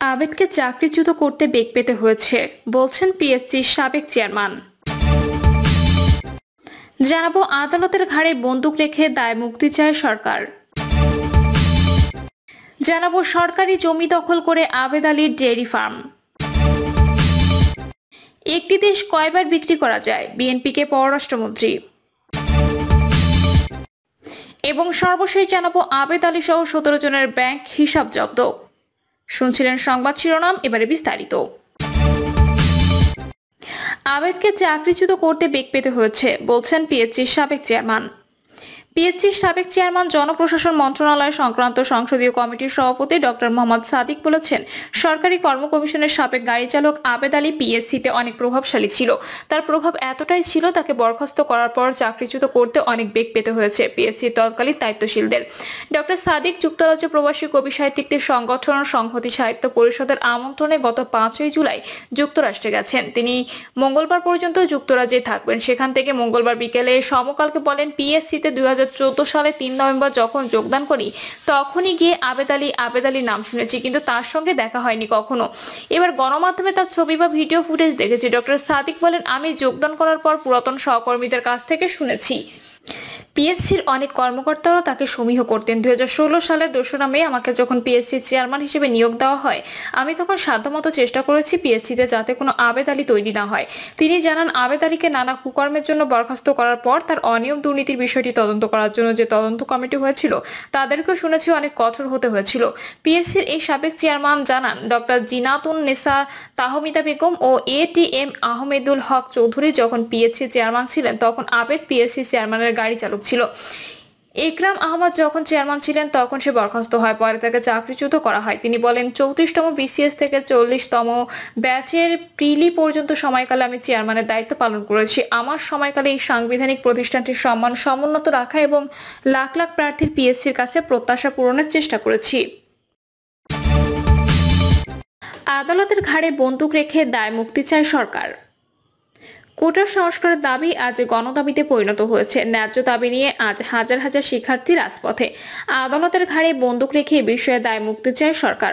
আবেদকে চাকরিচ্যুত করতে বেগ পেতে হয়েছে বলছেন পিএসসির সাবেক চেয়ারম্যান। জানাবো আদালতের ঘাড়ে বন্দুক রেখে দায় মুক্তি চায় সরকার। জানাবো সরকারি জমি দখল করে আবেদ আলীর ডেইরি ফার্ম। একটি দেশ কয়বার বিক্রি করা যায় বিএনপিকে পররাষ্ট্রমন্ত্রী। এবং সর্বশেষ জানাবো আবেদ আলী সহ 17 জনের ব্যাংক হিসাব জব্দ। শুনছিলেন সংবাদ শিরোনাম, এবারে বিস্তারিত। আবেদকে চাকরিচ্যুত করতে বেগ পেতে হয়েছে বলছেন পিএসসির সাবেক চেয়ারম্যান। পিএসসির সাবেক চেয়ারম্যান জনপ্রশাসন মন্ত্রণালয় সংক্রান্ত সংসদীয় কমিটির সভাপতি ডক্টর মোহাম্মদ সাদিক বলেছেন, সরকারি কর্ম কমিশনের সাবেক গাড়ি চালক আবেদ আলী পিএসসিতে অনেক প্রভাবশালী ছিল। তার প্রভাব এতটাই ছিল তাকে বরখাস্ত করার পর চাকরিচ্যুত করতে অনেক বেগ পেতে হয়েছে পিএসসির তৎকালীন দায়িত্বশীলদের। ডক্টর সাদিক যুক্তরাজ্য প্রবাসী কবি সাহিত্যিকদের সংগঠন সংহতি সাহিত্য পরিষদের আমন্ত্রণে গত 5ই জুলাই যুক্তরাষ্ট্রে গেছেন। তিনি মঙ্গলবার পর্যন্ত যুক্তরাজ্যে থাকবেন। সেখান থেকে মঙ্গলবার বিকেলে সমকালকে বলেন, পিএসসিতে 2014 সালে 3 নভেম্বর যখন যোগদান করি তখনই গিয়ে আবেদ আলী নাম শুনেছি, কিন্তু তার সঙ্গে দেখা হয়নি কখনো। এবার গণমাধ্যমে তার ছবি বা ভিডিও ফুটেজ দেখেছি। ডক্টর সাদিক বলেন, আমি যোগদান করার পর পুরাতন সহকর্মীদের কাছ থেকে শুনেছি পিএসসির অনেক কর্মকর্তারা তাকে সমীহ করতেন। 2016 সালের 2রা মে আমাকে যখন পিএসসির চেয়ারম্যান হিসেবে নিয়োগ দেওয়া হয়, আমি তখন সাধ্যমতো চেষ্টা করেছি পিএসসিতে যাতে কোনো আবেদ আলী তৈরি না হয়। তিনি জানান, আবেদ আলীকে নানা কুকর্মের জন্য বরখাস্ত করার পর তার অনিয়ম দুর্নীতির বিষয়টি তদন্ত করার জন্য যে তদন্ত কমিটি হয়েছিল তাদেরকেও শুনেছি অনেক কঠোর হতে হয়েছিল। পিএসসির এই সাবেক চেয়ারম্যান জানান, ডক্টর জিনাতুন নেসা তাহমিদা বেগম ও এটিএম আহমেদুল হক চৌধুরী যখন পিএসসি চেয়ারম্যান ছিলেন তখন আবেদ পিএসসি চেয়ারম্যানের গাড়ি চালক ছিল। একরাম আহমদ যখন চেয়ারম্যান ছিলেন তখন সে বরখাস্ত হয়, পরে তাকে চাকরিচ্যুত করা হয়। তিনি বলেন, 34তম বিসিএস থেকে 40তম ব্যাচের প্রিলি পর্যন্ত সময়কালে আমি চেয়ারম্যানের দায়িত্ব পালন করেছি। আমার সময়কালে এই সাংবিধানিক প্রতিষ্ঠানটির সম্মান সমুন্নত রাখা এবং লাখ লাখ প্রার্থীর পিএসসির কাছে প্রত্যাশা পূরণের চেষ্টা করেছি। আদালতের ঘাড়ে বন্দুক রেখে দায় মুক্তি চায় সরকার। কোটা সংস্কারের দাবি আজ গণদাবিতে পরিণত হয়েছে। ন্যায্য দাবি নিয়ে আজ হাজার হাজার শিক্ষার্থী রাজপথে। আদালতের ঘাড়ে বন্দুক রেখে এ বিষয়ে দায় মুক্তি চায় সরকার।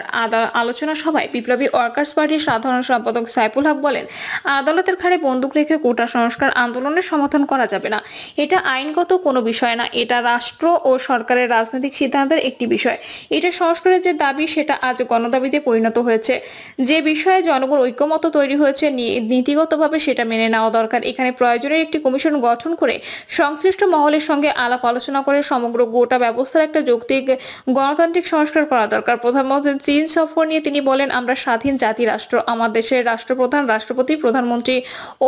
আলোচনা সভায় বিপ্লবী ওয়ার্কার্স পার্টির সাধারণ সম্পাদক সাইফুল হক বলেন, আদালতের ঘাড়ে বন্দুক রেখে কোটা সংস্কার আন্দোলনের সমর্থন করা যাবে না। এটা আইনগত কোনো বিষয় না, এটা রাষ্ট্র ও সরকারের রাজনৈতিক সিদ্ধান্তের একটি বিষয়। এটা সংস্কারের যে দাবি সেটা আজ গণদাবিতে পরিণত হয়েছে। যে বিষয়ে জনগণ ঐক্যমত তৈরি হয়েছে নীতিগতভাবে সেটা মেনে নেওয়া দরকার। এখানে প্রয়োজনের একটি কমিশন গঠন করে সংশ্লিষ্ট মহলের সঙ্গে আলাপ আলোচনা করে সমগ্র গোটা ব্যবস্থার একটা যৌক্তিক গণতান্ত্রিক সংস্কার করা দরকার। প্রধানমন্ত্রী চীন সফর নিয়ে তিনি বলেন, আমরা স্বাধীন জাতি রাষ্ট্র। আমার দেশের রাষ্ট্রপ্রধান, রাষ্ট্রপতি, প্রধানমন্ত্রী,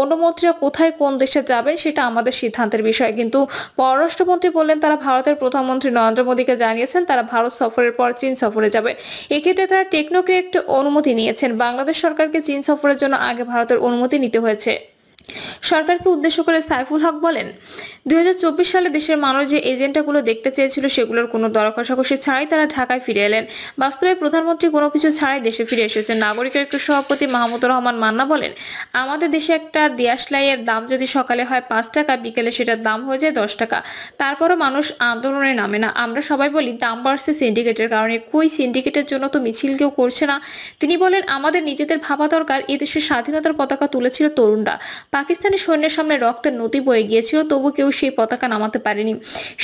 অন্যমন্ত্রীরা কোথায় কোন দেশে যাবেন সেটা আমাদের সিদ্ধান্তের বিষয়। কিন্তু পররাষ্ট্রমন্ত্রী বললেন, তারা ভারতের প্রধানমন্ত্রী নরেন্দ্র মোদীকে জানিয়েছেন তারা ভারত সফরের পর চীন সফরে যাবেন। এক্ষেত্রে তারা টেকনোক্রেট অনুমতি নিয়েছেন। বাংলাদেশ সরকারকে চীন সফরের জন্য আগে ভারতের অনুমতি নিতে হয়েছে। সরকারকে উদ্দেশ্য করে সাইফুল হক বলেন, 2024 সালে দেশের মানুষ যে এজেন্ডাগুলো দেখতে চেয়েছিল সেগুলোর কোনো দর কষাকষি ছাড়াই তারা ঢাকায় ফিরে এলেন। বাস্তবে প্রধানমন্ত্রী কোনো কিছু ছাড়াই দেশে ফিরে এসেছেন। নাগরিকের একটু সভাপতি মাহমুদুর রহমান মান্না বলেন, আমাদের দেশে একটা দিয়াশলাইয়ের দাম যদি সকালে হয় 5 টাকা, বিকেলে সেটার দাম হয়ে যায় 10 টাকা। তারপরও মানুষ আন্দোলনে নামে না। আমরা সবাই বলি দাম বাড়ছে সিন্ডিকেটের কারণে। কই সিন্ডিকেটের জন্য তো মিছিল কেউ করছে না। তিনি বলেন, আমাদের নিজেদের ভাবা দরকার। এদেশের স্বাধীনতার পতাকা তুলেছিল তরুণরা। পাকিস্তানি সৈন্যের সামনে রক্তের নদী বয়ে গিয়েছিল, তবু কেউ সেই পতাকা নামাতে পারেনি।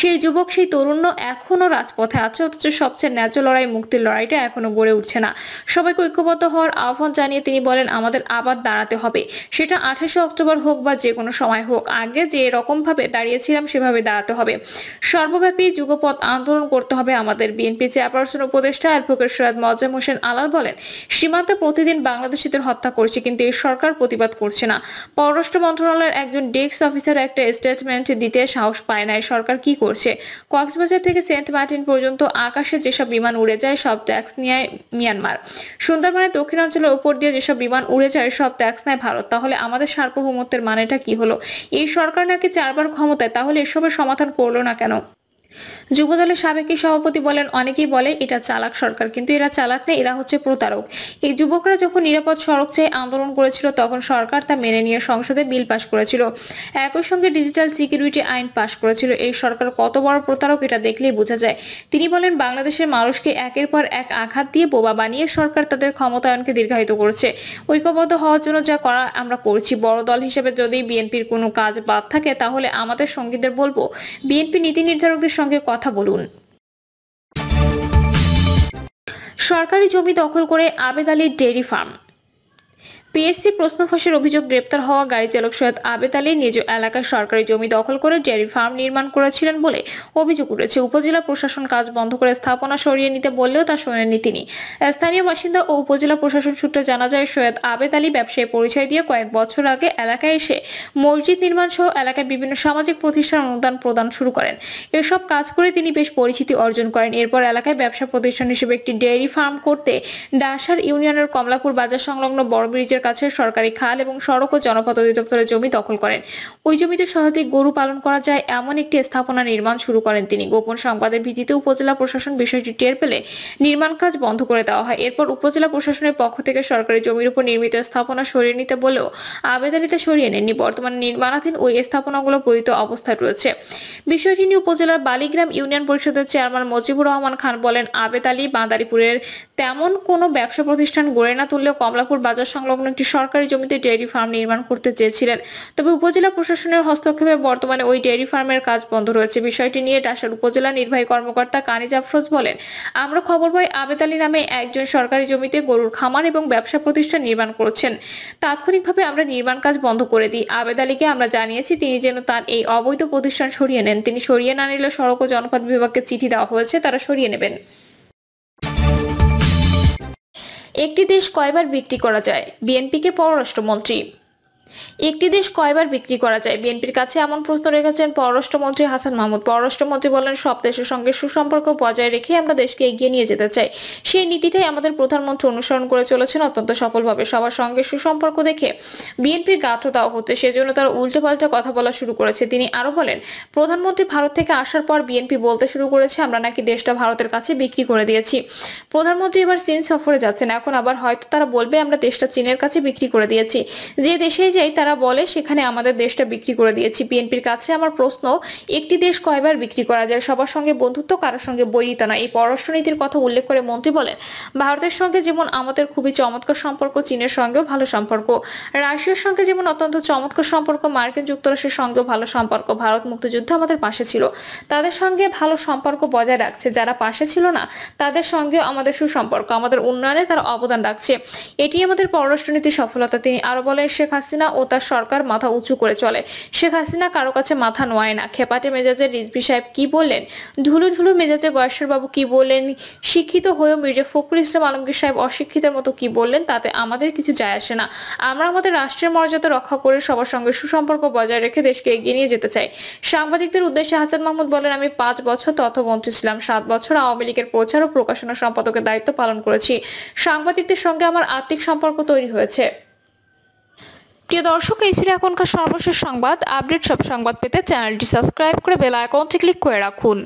সেই যুবক, সেই তরুণ এখনো রাজপথে আছে, অথচ সবচেয়ে ন্যায্য লড়াই, মুক্তির লড়াইটা এখনো গড়ে উঠছে না। সবাইকে ঐক্যবদ্ধ হওয়ার আহ্বান জানিয়ে তিনি বলেন, আমাদের আবার দাঁড়াতে হবে। সেটা 28শে অক্টোবর হোক বা যে কোনো সময় হোক, আগে যে রকম ভাবে দাঁড়িয়েছিলাম সেভাবে দাঁড়াতে হবে। সর্বব্যাপী যুগপৎ আন্দোলন করতে হবে আমাদের। বিএনপি চেয়ারপারসন উপদেষ্টা অ্যাডভোকেট সৈয়দ মোয়াজ্জেম হোসেন আলাল বলেন, সীমান্তে প্রতিদিন বাংলাদেশিদের হত্যা করছে, কিন্তু এই সরকার প্রতিবাদ করছে না। পররাষ্ট্র মন্ত্রণালয়ের একজন ডেস্ক অফিসার একটা স্টেটমেন্ট দিতে সাহস পায় না। সরকার কি করছে? কক্সবাজার থেকে সেন্ট মার্টিন পর্যন্ত আকাশে যেসব বিমান উড়ে যায় সব ট্যাক্স নিয়ে মিয়ানমার। সুন্দরবনের দক্ষিণাঞ্চলের উপর দিয়ে যেসব বিমান উড়ে যায় সব ট্যাক্স নেয় ভারত। তাহলে আমাদের সার্বভৌমত্বের মানেটা কি হলো? এই সরকার নাকি 4বার ক্ষমতায়, তাহলে এসবের সমাধান করলো না কেন? যুবদলের সাবেক এই সভাপতি বলেন, অনেকেই বলে এটা চালাক সরকার, কিন্তু এরা চালাক না, এরা হচ্ছে প্রতারক। এই যুবকরা যখন নিরাপদ সড়ক চেয়ে আন্দোলন করেছিল তখন সরকার তা মেনে নিয়ে সংসদে বিল পাশ করেছিল, একই সঙ্গে ডিজিটাল সিকিউরিটি আইন পাশ করেছিল। এই সরকার কত বড় প্রতারক এটা দেখলেই বোঝা যায়। তিনি বলেন, বাংলাদেশের মানুষকে একের পর এক আঘাত দিয়ে বোবা বানিয়ে সরকার তাদের ক্ষমতায়নকে দীর্ঘায়িত করছে। ঐক্যবদ্ধ হওয়ার জন্য যা করা আমরা করছি। বড় দল হিসেবে যদি বিএনপির কোনো কাজ বাদ থাকে তাহলে আমাদের সঙ্গীদের বলবো, বিএনপি নীতি নির্ধারকদের সঙ্গে কথা বলুন। সরকারি জমি দখল করে আবেদ আলীর ডেইরি ফার্ম। পিএসসি প্রশ্ন ফাঁসের অভিযোগ গ্রেপ্তার হওয়া গাড়ি চালক সৈয়দ আবেদ আলী নিজ এলাকায় সরকারি জমি দখল করে ডেয়ারি ফার্ম নির্মাণ করেছিলেন বলে অভিযোগ উঠেছে। উপজেলা প্রশাসন কাজ বন্ধ করে স্থাপনা সরিয়ে নিতে বললেও তা শোনেননি তিনি। স্থানীয় বাসিন্দা ও উপজেলা প্রশাসন সূত্রে জানা যায়, সৈয়দ আবেদ আলী ব্যবসায়ী পরিচয় দিয়ে কয়েক বছর আগে এলাকায় এসে মসজিদ নির্মাণ সহ এলাকায় বিভিন্ন সামাজিক প্রতিষ্ঠান অনুদান প্রদান শুরু করেন। এসব কাজ করে তিনি বেশ পরিচিতি অর্জন করেন। এরপর এলাকায় ব্যবসা প্রতিষ্ঠান হিসেবে একটি ডেয়ারি ফার্ম করতে ডাসার ইউনিয়নের কমলাপুর বাজার সংলগ্ন বড় ব্রিজের কাছে সরকারি খাল এবং সড়ক ও জনপথ অধিদপ্তরের জমি দখল করেন। ওই জমিতে শতাধিক গরু পালন করা যায় এমন একটি স্থাপনা নির্মাণ শুরু করেন তিনি। গোপন সংবাদের ভিত্তিতে উপজেলা প্রশাসন বিষয়টি টের পেলে নির্মাণ কাজ বন্ধ করে দেওয়া হয়। এরপর উপজেলা প্রশাসনের পক্ষ থেকে সরকারি জমির উপর নির্মিত স্থাপনা সরিয়ে নিতে বলেও আবেদ আলী তা সরিয়ে নেননি। বর্তমানে নির্মাণাধীন ওই স্থাপনাগুলো পতিত অবস্থায় রয়েছে। বিষয়টি নিয়ে উপজেলার বালিগ্রাম ইউনিয়ন পরিষদের চেয়ারম্যান মজিবুর রহমান খান বলেন, আবেদ আলী বাঁদারীপুরের তেমন কোনো ব্যবসা প্রতিষ্ঠান গড়ে না তুললেও কমলাপুর বাজার সংলগ্ন একটি সরকারি জমিতে ডেয়ারি ফার্ম নির্মাণ করতে চেয়েছিলেন। তবে উপজেলা প্রশাসনের হস্তক্ষেপে বর্তমানে ওই ডেয়ারি ফার্মের কাজ বন্ধ রয়েছে। বিষয়টি নিয়ে ডাসার উপজেলা নির্বাহী কর্মকর্তা কানিজ আফরোজ বলেন, আমরা খবর পাই আবেদ আলী নামে একজন সরকারি জমিতে গরুর খামার এবং ব্যবসা প্রতিষ্ঠান নির্মাণ করছেন। তাৎক্ষণিকভাবে আমরা নির্মাণ কাজ বন্ধ করে দিই। আবেদ আলীকে আমরা জানিয়েছি তিনি যেন তার এই অবৈধ প্রতিষ্ঠান সরিয়ে নেন। তিনি সরিয়ে না নিলে সড়ক ও জনপথ বিভাগকে চিঠি দেওয়া হয়েছে, তারা সরিয়ে নেবেন। একটি দেশ কয়বার বিক্রি করা যায়? বিএনপিকে পররাষ্ট্রমন্ত্রী। একটি দেশ কয়বার বিক্রি করা যায়? বিএনপির কাছে এমন প্রশ্ন রেখেছেন পররাষ্ট্রমন্ত্রী হাসান মাহমুদ। পররাষ্ট্রমন্ত্রী বলেন, সব দেশের সঙ্গে সুসম্পর্ক বজায় রেখে আমরা দেশকে এগিয়ে নিয়ে যেতে চাই। সেই নীতিটাই আমাদের প্রধানমন্ত্রী অনুসরণ করে চলেছেন অত্যন্ত সফলভাবে। সবার সঙ্গে সুসম্পর্ক দেখে বিএনপির গাঁথো দেওয়া হচ্ছে, সেজন্য তারা উল্টোপাল্টা কথা বলা শুরু করেছে। তিনি আরো বলেন, প্রধানমন্ত্রী ভারত থেকে আসার পর বিএনপি বলতে শুরু করেছে আমরা নাকি দেশটা ভারতের কাছে বিক্রি করে দিয়েছি। প্রধানমন্ত্রী এবার চীন সফরে যাচ্ছেন, এখন আবার হয়তো তারা বলবে আমরা দেশটা চীনের কাছে বিক্রি করে দিয়েছি। যে দেশেই যাই তারা বলে সেখানে আমাদের দেশটা বিক্রি করে দিয়েছি। বিএনপির কাছে আমার প্রশ্ন, একটি দেশ কয়বার বিক্রি করা যায়? সবার সঙ্গে বন্ধুত্ব, কারোর সঙ্গে বৈরিতা না। এই পররাষ্ট্রনীতির কথা উল্লেখ করে মন্ত্রী বলেন, ভারতের সঙ্গে যেমন আমাদের খুবই চমৎকার সম্পর্ক, চীনের সঙ্গেও ভালো সম্পর্ক, রাশিয়ার সঙ্গে যেমন অত্যন্ত চমৎকার সম্পর্ক, মার্কিন যুক্তরাষ্ট্রের সঙ্গেও ভালো সম্পর্ক। ভারত মুক্তিযুদ্ধে আমাদের পাশে ছিল, তাদের সঙ্গে ভালো সম্পর্ক বজায় রাখছে। যারা পাশে ছিল না তাদের সঙ্গেও আমাদের সুসম্পর্ক, আমাদের উন্নয়নে তারা অবদান রাখছে। এটি আমাদের পররাষ্ট্রনীতির সফলতা। তিনি আরো বলেন, শেখ হাসিনা ও তার সরকার মাথা উঁচু করে চলে। শেখ হাসিনা কারো কাছে মাথা নোয়ায় না। খেপাটে মেজাজে রিজভী সাহেব কি বললেন, ঢুলু ঢুলু মেজাজে গয়েশ্বর বাবু কি বললেন, শিক্ষিত হয়েও মির্জা ফখরুল ইসলাম আলমগীর সাহেব অশিক্ষিতের মতো কি বললেন, তাতে আমাদের কিছু যায় আসে না। আমরা আমাদের রাষ্ট্রের মর্যাদা রক্ষা করে সবার সঙ্গে সুসম্পর্ক বজায় রেখে দেশকে এগিয়ে নিয়ে যেতে চাই। সাংবাদিকদের উদ্দেশ্যে হাসান মাহমুদ বলেন, আমি 5 বছর তথ্যমন্ত্রী ছিলাম, 7 বছর আওয়ামী লীগের প্রচার ও প্রকাশনা সম্পাদকের দায়িত্ব পালন করেছি। সাংবাদিকদের সঙ্গে আমার আত্মিক সম্পর্ক তৈরি হয়েছে। প্রিয় দর্শক, এই ছিল এখনকার সর্বশেষ সংবাদ। আপডেট সব সংবাদ পেতে চ্যানেলটি সাবস্ক্রাইব করে বেল আইকনটি ক্লিক করে রাখুন।